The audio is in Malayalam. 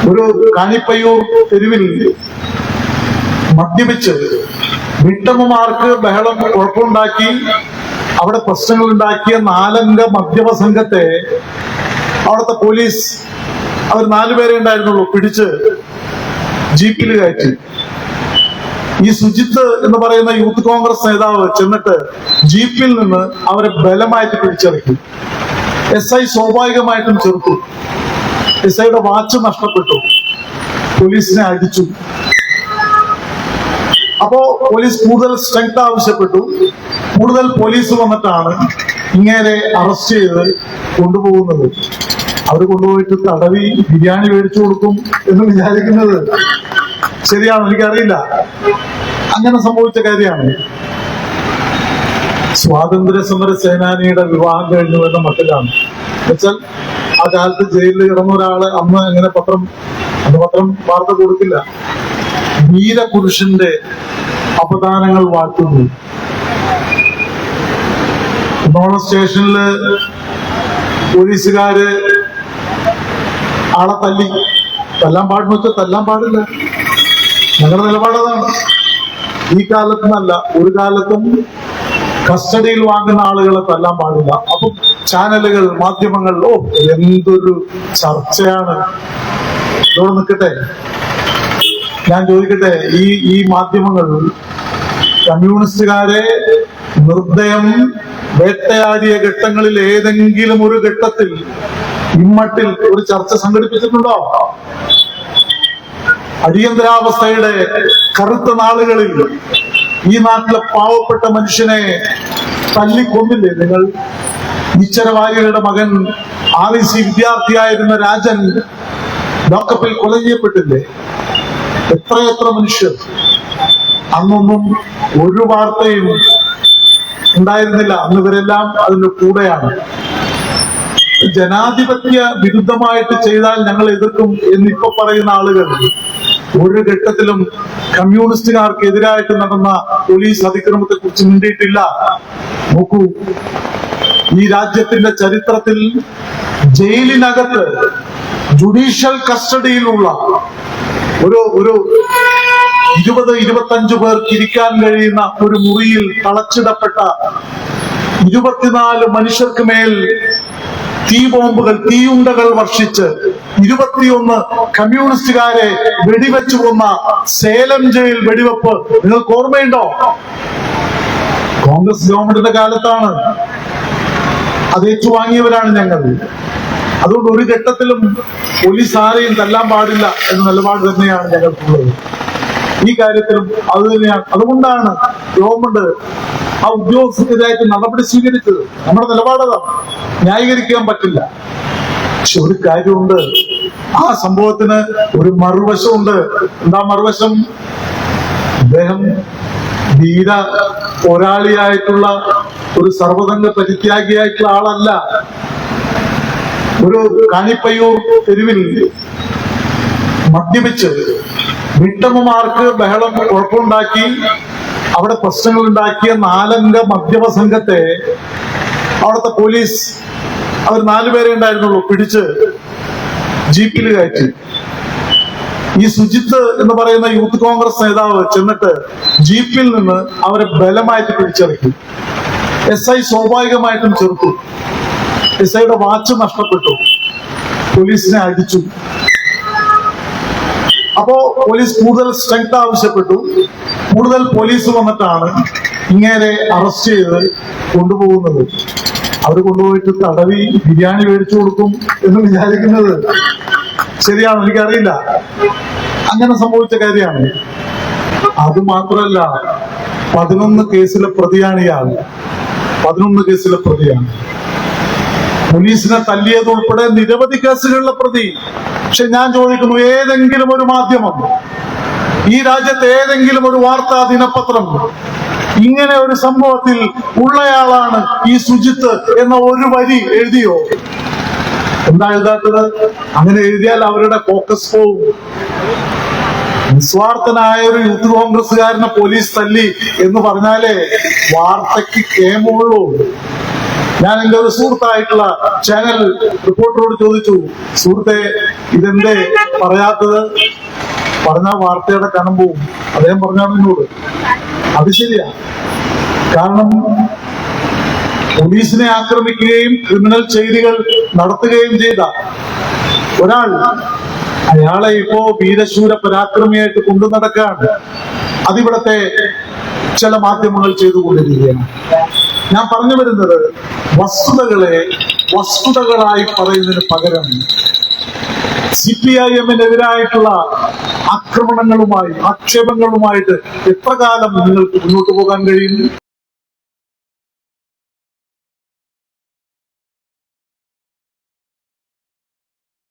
ഒരു കാണിപ്പയ്യൂർ തെരുവിൽ മദ്യപിച്ച് വീട്ടമ്മമാർക്ക് ബഹളം കുഴപ്പമുണ്ടാക്കി അവിടെ പ്രശ്നങ്ങൾ ഉണ്ടാക്കിയ 4 അംഗ മദ്യപ സംഘത്തെ അവിടുത്തെ പോലീസ്, അവർ 4 പേരെ ഉണ്ടായിരുന്നുള്ളൂ, പിടിച്ച് ജീപ്പിൽ കയറ്റി. ഈ സുജിത്ത് എന്ന് പറയുന്ന യൂത്ത് കോൺഗ്രസ് നേതാവ് ചെന്നിട്ട് ജീപ്പിൽ നിന്ന് അവരെ ബലമായിട്ട് പിടിച്ചിറക്കി. SI സ്വാഭാവികമായിട്ടും ചെറുത്തു. SIയുടെ വാച്ച് നഷ്ടപ്പെട്ടു. പോലീസിനെ അടിച്ചു. അപ്പോ പോലീസ് കൂടുതൽ സ്ട്രെങ്ത് ആവശ്യപ്പെട്ടു. കൂടുതൽ പോലീസ് വന്നിട്ടാണ് ഇങ്ങനെ അറസ്റ്റ് ചെയ്ത് കൊണ്ടുപോകുന്നത്. അവർ കൊണ്ടുപോയിട്ട് തടവി ബിരിയാണി മേടിച്ചു കൊടുക്കും എന്ന് വിചാരിക്കുന്നത് ശരിയാണോ എനിക്കറിയില്ല. അങ്ങനെ സംഭവിച്ച കാര്യമാണ്. സ്വാതന്ത്ര്യ സമര സേനാനിയുടെ വിവാഹം കഴിഞ്ഞു എന്ന മട്ടിലാണ്. എന്നുവെച്ചാൽ ആ കാലത്ത് ജയിലിൽ കിടന്ന ഒരാള് അന്ന് എങ്ങനെ പത്രം വാർത്ത കൊടുക്കില്ല. വീരപുരുഷന്റെ അപദാനങ്ങൾ വാഴ്ത്തുന്നു. കുന്നോളം സ്റ്റേഷനില് പോലീസുകാര് ആളെ തല്ലാൻ പാടുന്ന വെച്ചാൽ തല്ലാൻ പാടില്ല. ഞങ്ങളുടെ നിലപാടതാണ്. ഈ കാലത്തുനിന്നല്ല, ഒരു കാലത്തും കസ്റ്റഡിയിൽ വാങ്ങുന്ന ആളുകളെ തല്ലാൻ പാടില്ല. അപ്പൊ ചാനലുകൾ, മാധ്യമങ്ങൾ, എന്തൊരു ചർച്ചയാണ്. ഇവിടെ നിൽക്കട്ടെ, ഞാൻ ചോദിക്കട്ടെ, ഈ മാധ്യമങ്ങൾ കമ്മ്യൂണിസ്റ്റുകാരെ നിർദ്ദയം വേട്ടയാടിയ ഘട്ടങ്ങളിൽ ഏതെങ്കിലും ഒരു ഘട്ടത്തിൽ ഇമ്മട്ടിൽ ഒരു ചർച്ച സംഘടിപ്പിച്ചിട്ടുണ്ടോ? അടിയന്തരാവസ്ഥയുടെ കറുത്ത നാളുകളിൽ ഈ നാട്ടിലെ പാവപ്പെട്ട മനുഷ്യനെ തല്ലിക്കൊന്നില്ലേ നിങ്ങൾ? ഈശ്വരവാര്യരുടെ മകൻ REC വിദ്യാർത്ഥിയായിരുന്ന രാജൻ ലോക്കപ്പിൽ കൊല ചെയ്യപ്പെട്ടില്ലേ? എത്രയെത്ര മനുഷ്യർ. അന്നൊന്നും ഒരു വാർത്തയും ഉണ്ടായിരുന്നില്ല. അന്ന് ഇവരെല്ലാം അതിന്റെ കൂടെയാണ്. ജനാധിപത്യ വിരുദ്ധമായിട്ട് ചെയ്താൽ ഞങ്ങൾ എതിർക്കും എന്നിപ്പോ പറയുന്ന ആളുകൾ ഒരു ഘട്ടത്തിലും കമ്മ്യൂണിസ്റ്റുകാർക്കെതിരായിട്ട് നടന്ന പോലീസ് അതിക്രമത്തെ കുറിച്ച് മിണ്ടിയിട്ടില്ല. നോക്കൂ, ഈ രാജ്യത്തിന്റെ ചരിത്രത്തിൽ ജയിലിനകത്ത് ജുഡീഷ്യൽ കസ്റ്റഡിയിലുള്ള ഒരു 20-25 പേർക്ക് ഇരിക്കാൻ കഴിയുന്ന ഒരു മുറിയിൽ തളച്ചിടപ്പെട്ട 24 മനുഷ്യർക്ക് മേൽ തീബോംബുകൾ, തീയുണ്ടകൾ വർഷിച്ച് 21 കമ്മ്യൂണിസ്റ്റുകാരെ വെടിവെച്ചു കൊന്ന സേലം ജയിൽ വെടിവെപ്പ് നിങ്ങൾക്ക് ഓർമ്മയുണ്ടോ? കോൺഗ്രസ് ഗവൺമെന്റിന്റെ കാലത്താണ്. അത് ഏറ്റുവാങ്ങിയവരാണ് ഞങ്ങൾ. അതുകൊണ്ട് ഒരു ഘട്ടത്തിലും പോലീസ് ആരെയും തല്ലാൻ പാടില്ല എന്ന നിലപാട് തന്നെയാണ് ഞങ്ങൾക്കുള്ളത്. ഈ കാര്യത്തിലും അത് തന്നെയാണ്. അതുകൊണ്ടാണ് ഗവൺമെന്റ് ആ ഉദ്യോഗസ്ഥർക്കെതിരായിട്ട് നടപടി സ്വീകരിച്ചത്. നമ്മുടെ നിലപാടതാണ്, ന്യായീകരിക്കാൻ പറ്റില്ല. പക്ഷെ ഒരു കാര്യമുണ്ട്, ആ സംഭവത്തിന് ഒരു മറുവശമുണ്ട്. എന്താ മറുവശം? അദ്ദേഹം ധീര പോരാളിയായിട്ടുള്ള ഒരു സർവ്വതംഗ പരിത്യാഗിയായിട്ടുള്ള ആളല്ല. ഒരു കാണിപ്പയ്യൂർ തെരുവിൽ മദ്യപിച്ച് വീട്ടമ്മമാർക്ക് ബഹളം കുഴപ്പമുണ്ടാക്കി അവിടെ പ്രശ്നങ്ങൾ ഉണ്ടാക്കിയ 4 അംഗ മദ്യപ സംഘത്തെ അവിടുത്തെ പോലീസ്, അവർ 4 പേരെ ഉണ്ടായിരുന്നുള്ളൂ, പിടിച്ച് ജീപ്പിൽ കയറ്റി. ഈ സുജിത്ത് എന്ന് പറയുന്ന യൂത്ത് കോൺഗ്രസ് നേതാവ് ചെന്നിട്ട് ജീപ്പിൽ നിന്ന് അവരെ ബലമായിട്ട് പിടിച്ചിറക്കി. SI സ്വാഭാവികമായിട്ടും ചെറുത്തു. SIയുടെ വാച്ച് നഷ്ടപ്പെട്ടു. പോലീസിനെ അടിച്ചു. അപ്പോ പോലീസ് കൂടുതൽ സ്ട്രെങ്ത് ആവശ്യപ്പെട്ടു. കൂടുതൽ പോലീസ് വന്നിട്ടാണ് ഇങ്ങനെ അറസ്റ്റ് ചെയ്ത് കൊണ്ടുപോകുന്നത്. അവർ കൊണ്ടുപോയിട്ട് തടവി ബിരിയാണി മേടിച്ചു കൊടുക്കും എന്ന് വിചാരിക്കുന്നത് ശരിയാണോ എനിക്കറിയില്ല. അങ്ങനെ സംഭവിച്ച കാര്യമാണ്. അത് മാത്രമല്ല, 11 കേസിലെ പ്രതിയാണ് ഇയാൾ. 11 കേസിലെ പ്രതിയാണ്. പോലീസിനെ തല്ലിയത് ഉൾപ്പെടെ നിരവധി കേസുകളിലെ പ്രതി. പക്ഷെ ഞാൻ ചോദിക്കുന്നു, ഏതെങ്കിലും ഒരു മാധ്യമം, ഈ രാജ്യത്തെ ഏതെങ്കിലും ഒരു വാർത്താ ദിനപത്രം ഇങ്ങനെ ഒരു സംഭവത്തിൽ ഉള്ളയാളാണ് ഈ സുജിത്ത് എന്ന ഒരു വരി എഴുതിയോ? എന്താ എഴുതാത്തത്? അങ്ങനെ എഴുതിയാൽ അവരുടെ ഫോക്കസ് പോവും. നിസ്വാർത്ഥനായ ഒരു യൂത്ത് കോൺഗ്രസ്സുകാരനെ പോലീസ് തല്ലി എന്ന് പറഞ്ഞാലേ വാർത്തയ്ക്ക് കേമുള്ളൂ. ഞാൻ എന്റെ ഒരു സുഹൃത്തായിട്ടുള്ള ചാനൽ റിപ്പോർട്ടറോട് ചോദിച്ചു, സുഹൃത്തെ ഇതെന്തേ പറയാത്തത്? പറഞ്ഞ വാർത്തയുടെ കനം പോവും. അദ്ദേഹം പറഞ്ഞാണ് എന്നോട്, അത് ശരിയാ. കാരണം പോലീസിനെ ആക്രമിക്കുകയും ക്രിമിനൽ ചെയ്തികൾ നടത്തുകയും ചെയ്ത ഒരാൾ, അയാളെ ഇപ്പോ വീരശൂര പരാക്രമിയായിട്ട് കൊണ്ടു നടക്കാണ് അതിവിടത്തെ ചില മാധ്യമങ്ങൾ ചെയ്തുകൊണ്ടിരിക്കുകയാണ്. ഞാൻ പറഞ്ഞു വരുന്നത്, വസ്തുതകളെ വസ്തുതകളായി പറയുന്നതിന് പകരം CPIM-നെതിരായിട്ടുള്ള ആക്രമണങ്ങളുമായി ആക്ഷേപങ്ങളുമായിട്ട് എത്ര കാലം നിങ്ങൾക്ക് മുന്നോട്ട് പോകാൻ കഴിയും?